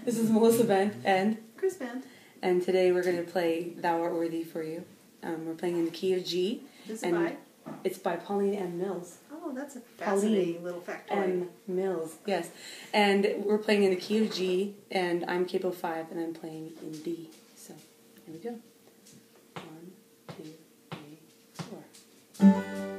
This is Melissa Bent and Chris Bent. And today we're going to play Thou Art Worthy for you. We're playing in the key of G. This is by? It's by Pauline M. Mills. Oh, that's a fascinating little factoid. M. Mills, yes. And we're playing in the key of G, and I'm capo 5, and I'm playing in D. So, here we go. 1, 2, 3, 4.